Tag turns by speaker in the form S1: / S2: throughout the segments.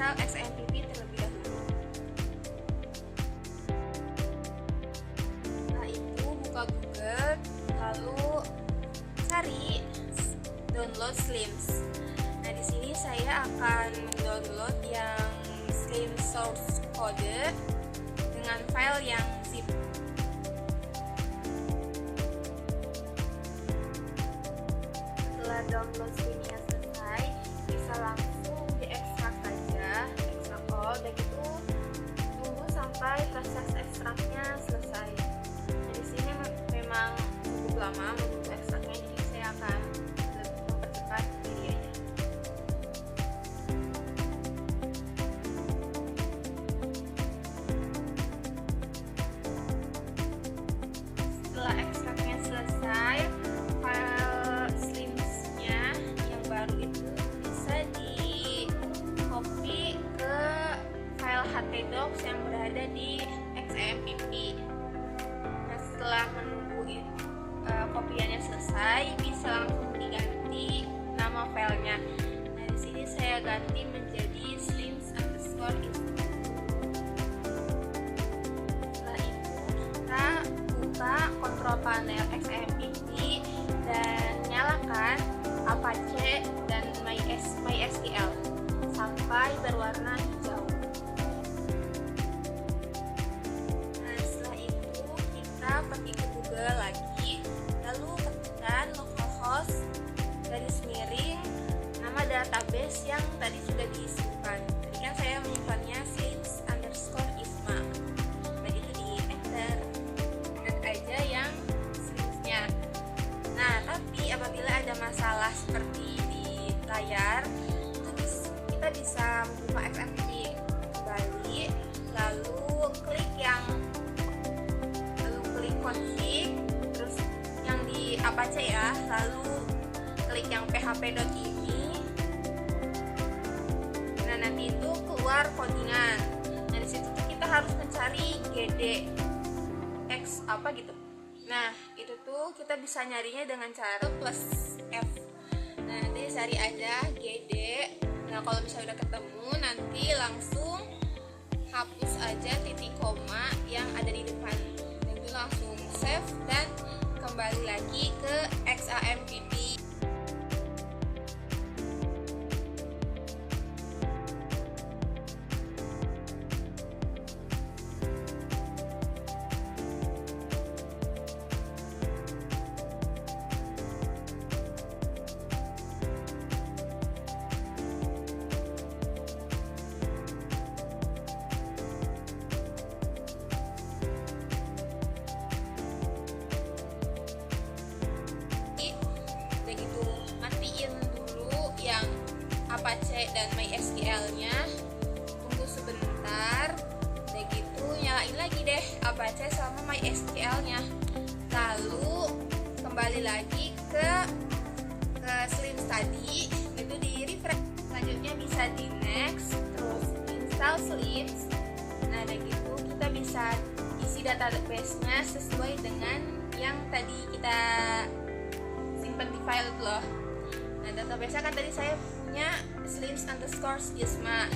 S1: install XAMPP terlebih dahulu. Setelah itu buka Google, lalu cari download Slims. Nah, di sini saya akan mendownload yang Slim source code dengan file yang zip. Setelah download Slimnya selesai, bisa langsung diekstrak saja, ekstrak all, dan itu tunggu sampai proses ekstraknya selesai. Nah, di sini memang cukup lama menunggu ekstraknya, jadi saya akan mempercepat videonya. Setelah ekstraknya selesai, file Slimsnya yang baru itu bisa di copy ke file htdocs yang berada di XAMPP. Nah, setelah menunggu kopiannya selesai, bisa langsung diganti nama filenya. Nah, di sini saya ganti menjadi slims_isma. Setelah itu kita buka kontrol panel XAMPP dan nyalakan Apache dan MySQL sampai berwarna hijau. Nah, setelah itu kita pergi ke Google lagi, lalu ketikkan localhost garis miring nama database yang tadi sudah disimpan. Tadi kan saya menyimpannya slims_isma. Nah, itu di enter aja yang Slimsnya. Nah, tapi apabila ada masalah seperti di layar, itu kita bisa membuka XAMPP kembali, lalu klik config, terus yang di Apache ya, lalu klik yang php.ini. Nah, nanti itu keluar codingan. Nah, di situ kita harus mencari gd x apa gitu. Nah, itu tuh kita bisa nyarinya dengan cara plus F. Nah, nanti cari aja gd. Nah, kalau misalnya udah ketemu, nanti langsung hapus aja titik koma yang ada di depan. Nanti langsung save dan kembali lagi ke XAMPP. Apache dan MySQL-nya, tunggu sebentar, udah gitu nyalain lagi deh Apache sama MySQL-nya, lalu kembali lagi ke Slims tadi, itu di refresh. Selanjutnya bisa di next, terus install Slims. Nah, udah gitu kita bisa isi database-nya sesuai dengan yang tadi kita simpan di file itu loh. Nah, database-nya kan tadi saya punya slims_isma.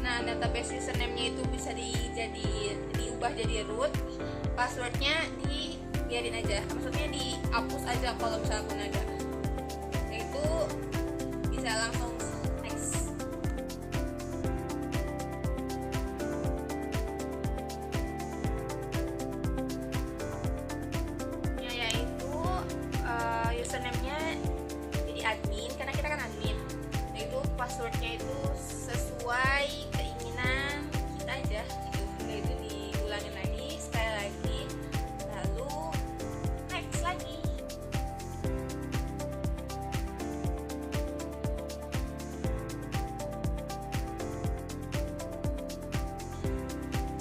S1: Nah, database username-nya itu bisa diubah jadi root, passwordnya dibiarin aja, maksudnya dihapus aja kalau misalnya pun ada. Nah, itu bisa langsung next. Yaitu username-nya jadi admin, karena kita kan admin. Nah, itu passwordnya itu sesuai keinginan kita aja gitu. Nah, itu diulangin lagi, sekali lagi, lalu next lagi.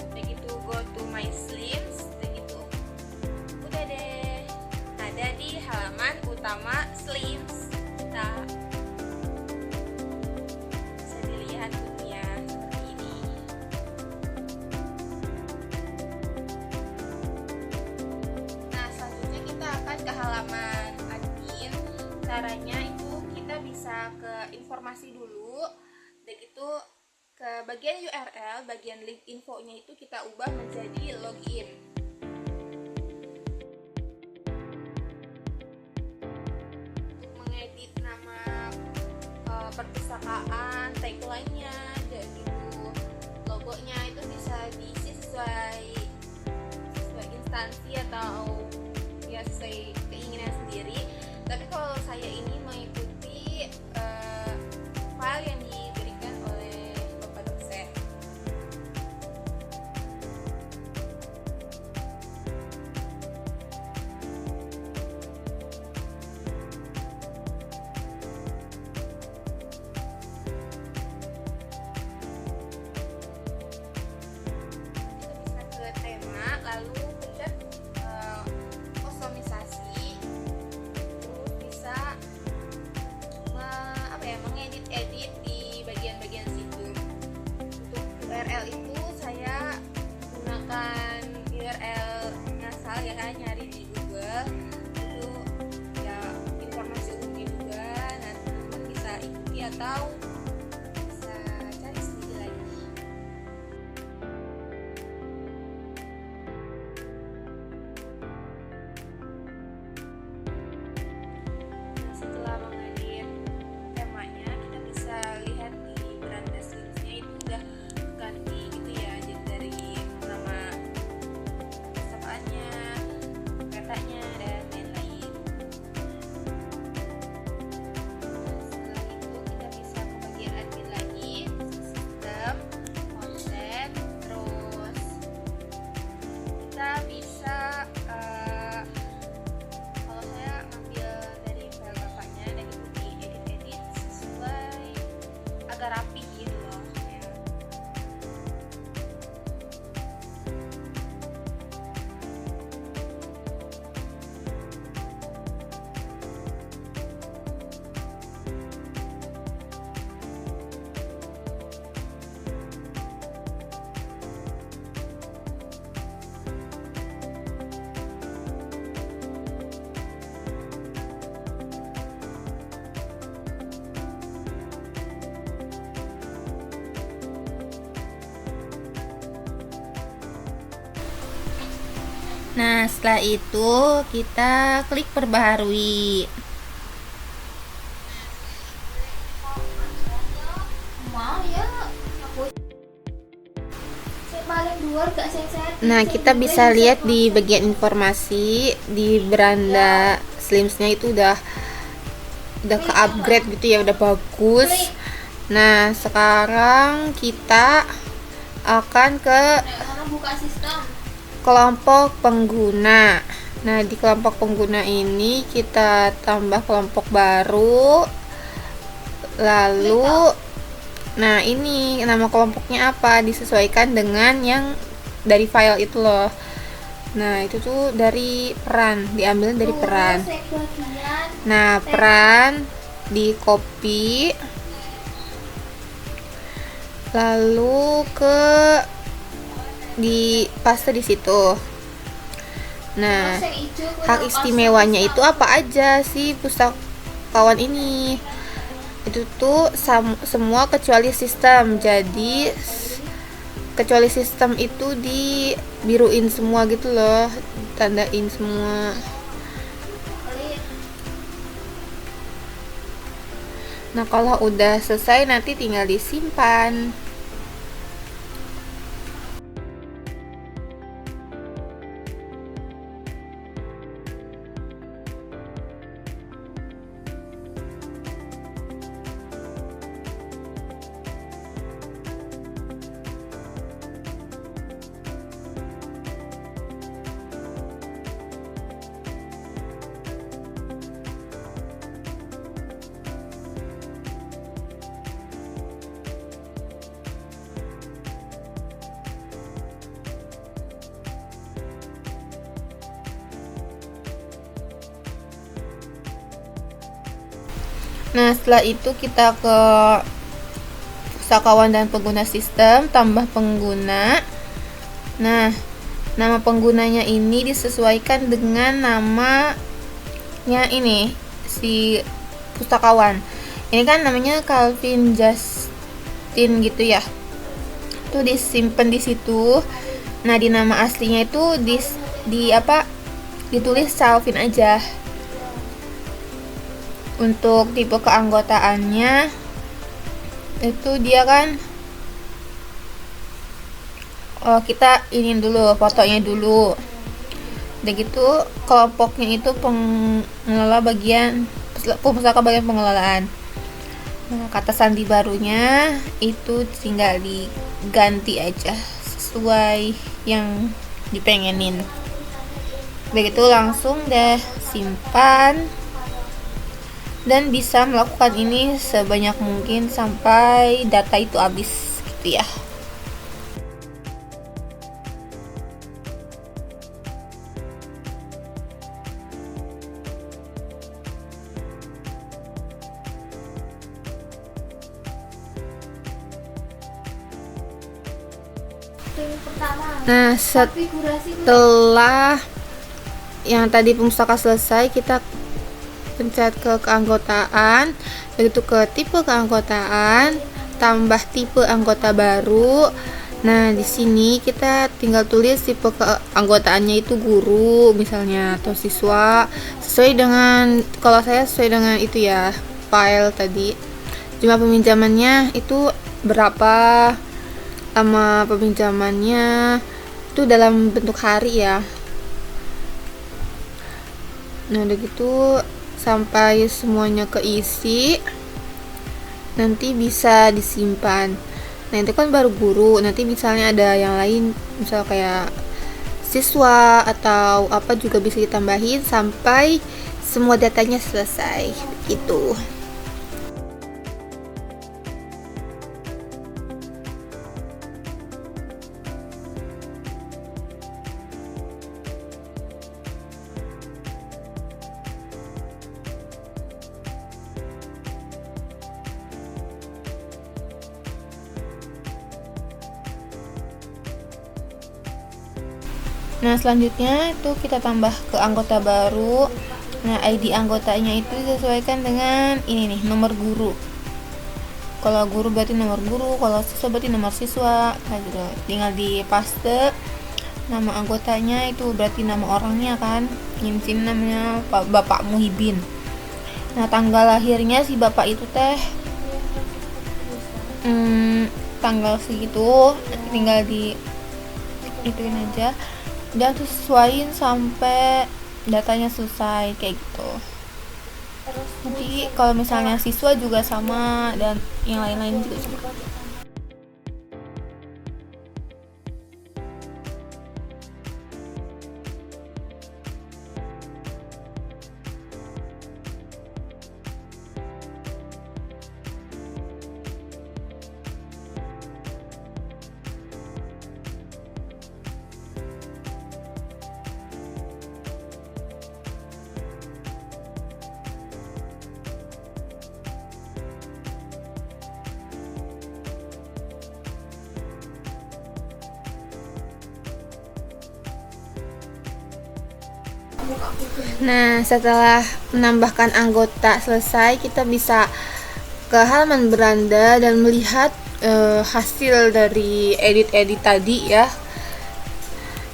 S1: Udah gitu go to my Slims, udah gitu udah deh ada di halaman utama Slims kita. Bisa dilihat tuh ya, seperti ini. Nah, selanjutnya kita akan ke halaman admin. Caranya itu kita bisa ke informasi dulu, udah gitu bagian URL, bagian link infonya itu kita ubah menjadi login. Untuk mengedit nama perpustakaan, tagline-nya, dan itu logonya itu bisa diisi sesuai instansi atau ya sesuai keinginan sendiri. Tapi kalau saya ini mengikuti file yang diberikan oleh Bapak dosen. Kita bisa ke tema, lalu pencet kustomisasi, terus bisa mengedit-edit di bagian-bagian situ. Untuk URL itu saya gunakan URL ngasal ya kan, nyari di Google itu ya informasi umumnya juga. Nah, teman-teman bisa ikuti atau bisa cari sendiri lagi. Nah, setelah mengedit temanya, kita bisa lihat di beranda slides-nya itu udah ganti gitu ya, jadi dari nama perpustakaannya, petanya, dan lain-lain. Setelah itu kita bisa ke bagian admin lagi, sistem, konten, terus kita bisa kalau saya ambil dari file bapaknya dan itu diedit-edit sesuai agar rapi gitu loh ya. Nah, setelah itu kita klik perbaharui. Nah, kita bisa lihat di bagian informasi di beranda Slims-nya itu udah ke upgrade gitu ya, udah bagus. Nah, sekarang kita akan ke kelompok pengguna. Nah, di kelompok pengguna ini kita tambah kelompok baru. Lalu nah, ini nama kelompoknya apa, disesuaikan dengan yang dari file itu loh. Nah, itu tuh dari peran, diambil dari peran. Nah, peran di copy, lalu di paste di situ. Nah, hak istimewanya itu apa aja sih pustakawan ini? Itu tuh semua kecuali sistem. Jadi kecuali sistem itu dibiruin semua gitu loh, tandain semua. Nah, kalau udah selesai nanti tinggal disimpan. Nah, setelah itu kita ke pustakawan dan pengguna sistem, tambah pengguna. Nah, nama penggunanya ini disesuaikan dengan namanya ini, si pustakawan. Ini kan namanya Calvin Justin gitu ya. itu disimpan di situ. Nah, di nama aslinya itu ditulis Salvin aja. Untuk tipe keanggotaannya itu dia kan, kita ini dulu fotonya dulu. Udah gitu kelompoknya itu pengelola bagian pustaka bagian pengelolaan. Nah, kata sandi barunya itu tinggal diganti aja sesuai yang dipengenin. Begitu langsung deh simpan, dan bisa melakukan ini sebanyak mungkin sampai data itu habis gitu ya. Nah, setelah yang tadi pustaka selesai, kita pencet ke keanggotaan, begitu ke tipe keanggotaan, tambah tipe anggota baru. Nah, di sini kita tinggal tulis tipe keanggotaannya itu guru misalnya atau siswa, sesuai dengan, kalau saya sesuai dengan itu ya, file tadi. Jumlah peminjamannya itu berapa, lama peminjamannya itu dalam bentuk hari ya. Nah, udah gitu sampai semuanya keisi, nanti bisa disimpan. Nah, itu kan baru guru, nanti misalnya ada yang lain, misal kayak siswa atau apa juga bisa ditambahin sampai semua datanya selesai gitu. Nah, selanjutnya itu kita tambah ke anggota baru. Nah, ID anggotanya itu disesuaikan dengan ini nih, nomor guru. Kalau guru berarti nomor guru, kalau siswa berarti nomor siswa. Nah, gitu. Tinggal di paste nama anggotanya, itu berarti nama orangnya kan. Ini sini namanya Bapak Muhibin. Nah, tanggal lahirnya si bapak itu teh tanggal segitu, tinggal di ituin aja dan sesuaiin sampai datanya selesai kayak gitu. Nanti kalau misalnya siswa juga sama, dan yang lain-lain juga sama. Nah, setelah menambahkan anggota selesai, kita bisa ke halaman beranda dan melihat hasil dari edit-edit tadi ya.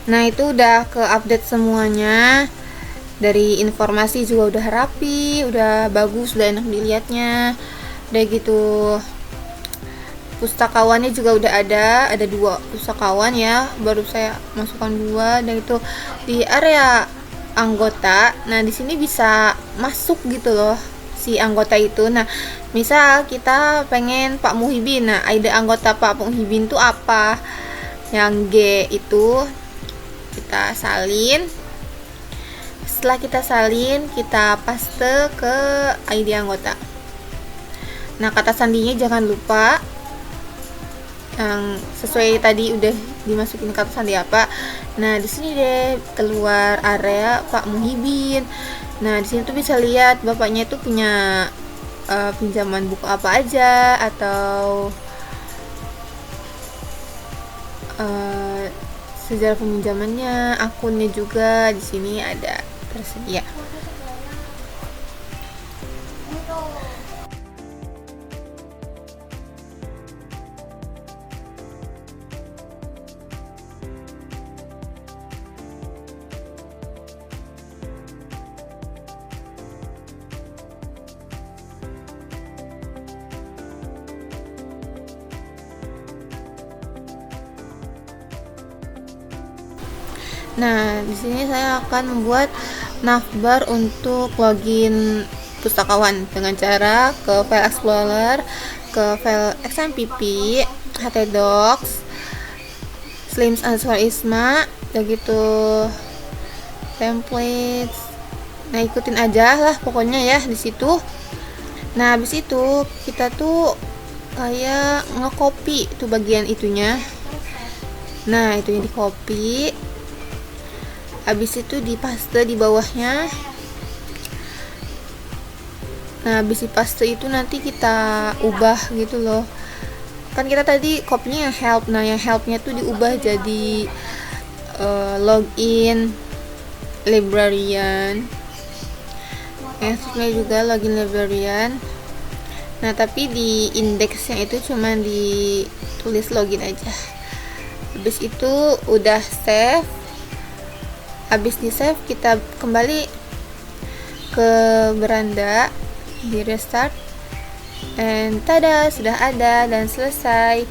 S1: Nah, itu udah ke update semuanya. Dari informasi juga udah rapi, udah bagus, udah enak dilihatnya. Udah gitu, pustakawannya juga udah ada 2 pustakawan ya, baru saya masukkan 2. Dan itu di area anggota. Nah, di sini bisa masuk gitu loh si anggota itu. Nah, misal kita pengen Pak Muhibin. Nah, ID anggota Pak Muhibin itu apa? Yang G itu kita salin. Setelah kita salin, kita paste ke ID anggota. Nah, kata sandinya jangan lupa yang sesuai tadi udah dimasukin kata sandi apa. Nah, di sini deh keluar area Pak Muhibin. Nah, di sini tuh bisa lihat bapaknya itu punya pinjaman buku apa aja, atau sejarah peminjamannya, akunnya juga di sini ada tersedia.
S2: Nah, di sini saya akan membuat navbar untuk login pustakawan dengan cara ke file explorer, ke file XMPP, htdocs, slims_isma, begitu templates. Nah, ikutin aja lah pokoknya ya di situ. Nah, habis itu kita tuh kayak nge-copy tuh bagian itunya. Nah, itunya di copy, habis itu di paste di bawahnya. Nah, habis di paste itu nanti kita ubah gitu loh, kan kita tadi copy-nya yang help. Nah, yang help-nya tuh diubah jadi login librarian, yang sebenarnya juga login librarian. Nah, tapi di indeksnya itu cuma ditulis login aja. Habis itu udah save. Habis di save kita kembali ke beranda, di restart, and tada, sudah ada dan selesai.